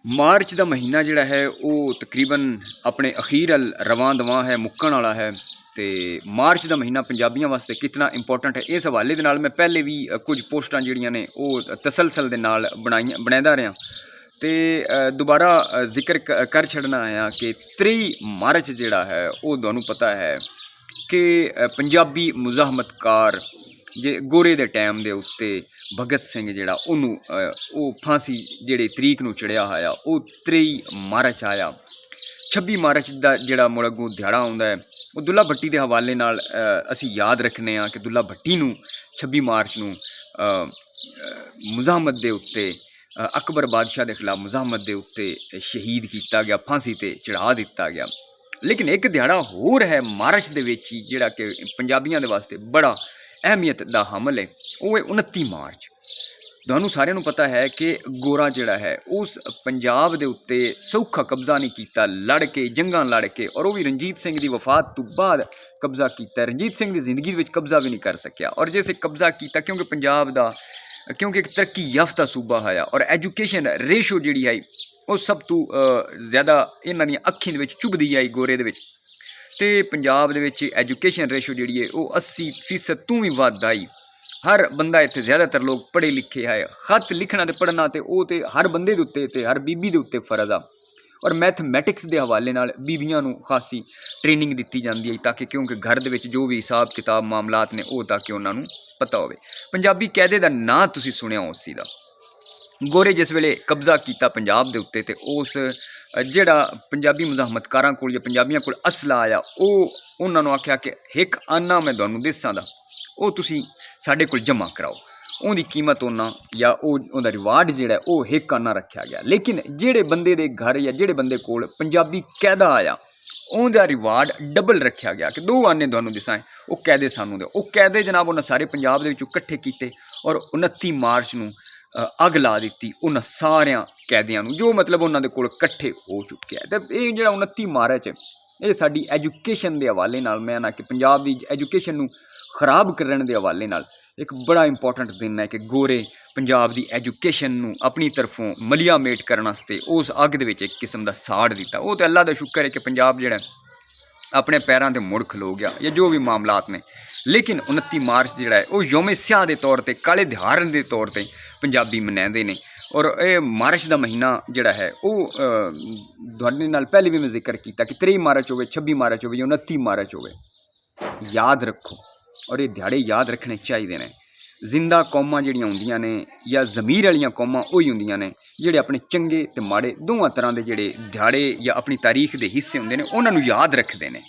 मार्च का महीना जिहड़ा है वो तकरीबन अपने अखीर अल रवां दवां है, मुक्कण वाला है। तो मार्च का महीना पंजाबियों वास्ते कितना इंपॉर्टेंट है, इस हवाले दे नाल मैं पहले भी कुछ पोस्टां जिहड़ियां ने वो तसलसल दे नाल बनादा रहा। तो दोबारा जिक्र कर छड़ना आया कि 3 मार्च जिहड़ा है वो तुहानूं पता है कि पंजाबी मुजाहमतकार जे गोरे दे टाइम दे उत्ते भगत सिंह जिहड़ा ओनू फांसी जिहड़ी तरीक नूं चढ़िया होया वो 23 मार्च आया। 26 मार्च का जिहड़ा मुड़गू दिहाड़ा आउंदा है वो दुल्ला भट्टी के हवाले नाल असी याद रखने कि दुल्ला भट्टी नूं 26 मार्च नूं मुजाहमत दे उत्ते अकबर बादशाह के खिलाफ मुजाहमत के उत्ते शहीद किया गया, फांसी ते चढ़ा दिता गया। लेकिन एक दिहाड़ा होर है मार्च दे विच ही जिहड़ा कि पंजाबियों दे वास्ते बड़ा अहमियत दा हामल है, वो है 29 मार्च। तुहानूं सारिਆਂ नूं पता है कि गोरा जिहड़ा है उस पंजाब दे उत्ते सौखा कब्जा नहीं किया, लड़ के जंगां लड़ के, और वो भी रणजीत सिंह की वफात तो बाद कब्जा किया। रणजीत सिंह की जिंदगी में कब्जा भी नहीं कर सकिया, और जैसे कब्जा किया क्योंकि पंजाब दा क्योंकि एक तरक्की याफ्ता सूबा है और एजुकेशन रेशो जिहड़ी है वो सब तो ज़्यादा इन्हां दी अखीं दे विच चुभदी आई गोरे दे विच। तो पंजाब दे विच एजुकेशन रेशो जिहड़ी है वो 80% तो भी वध आई। हर बंदा इत्थे ज़्यादातर लोग पढ़े लिखे है, खत लिखना तो पढ़ना तो वो तो हर बंदे दे उत्ते ते हर बीबी दे उत्ते फर्ज आ। और मैथमैटिक्स के हवाले नाल बीबियां नूं खासी ट्रेनिंग दी जाती है ताकि क्योंकि घर दे विच जो भी हिसाब किताब मामलात ने वो ताकि उन्होंने पता हो। पंजाबी कैदे का नाँ तुसीं सुनिया उसी का, गोरे जिस वेले कब्जा किया पंजाब के उत्ते ते उस जिहड़ा पंजाबी मुजाहमतकारां कोल या पंजाबियां कोल असला आया वो उन्होंने आख्या कि एक आना मैं तुहानूं देसां दा वो तुसीं साडे कोल जमा कराओ। उहदी कीमत उन्ना या उहदा रिवार्ड जिहड़ा वो एक आना रखा गया। लेकिन जिहड़े बंदे दे घर या जिहड़े बंदे कोल पंजाबी कैदा आया उहदा रिवार्ड डबल रखा गया कि 2 आने तुहानूं दिसां वो कैदे सानूं दे। वो कैदे जनाब उन्हें सारे पंजाब दे विचों इकट्ठे कीते और 29 मार्च नूं अग ला दी उन्होंने सारिया कैदियों जो मतलब उन्होंने कोल कट्ठे हो चुके हैं। तो ये जो 29 मार्च ये साडी एजुकेशन के हवाले नाल मैं ना कि पंजाब की एजुकेशन नूं खराब करने के हवाले नाल एक बड़ा इंपॉर्टेंट दिन है कि गोरे पंजाब की एजुकेशन नूं अपनी तरफों मलिया मेट करने उस अग दे विच एक किस्म का साड़ दिता। वो तो अल्लाह का शुक्र है कि पंजाब जिहड़ा अपने पैरों पर मुड़ खलो गया या जो भी मामलात ने। लेकिन 29 मार्च जिहड़ा है वो यौमे स्याह के तौर पर काले दिहाड़ के तौर पर पंजाबी मनाते हैं। और ये मार्च का महीना जिहड़ा है वो तुहाडे नाल पहले भी मैं जिक्र किया कि 23 मार्च हो, 26 मार्च हो, 29 मार्च हो, याद रखो। और ये दिहाड़े याद रखने चाहिए ने। जिंदा कौमां जिहड़ियां हुंदियां ने या ज़मीर वालियां कौमां वही हुंदियां ने जिहड़े अपने चंगे ते माड़े दोवां तरह के जिहड़े दिहाड़े या अपनी तारीख के हिस्से हुंदे ने उन्हां नूं याद रखदे ने।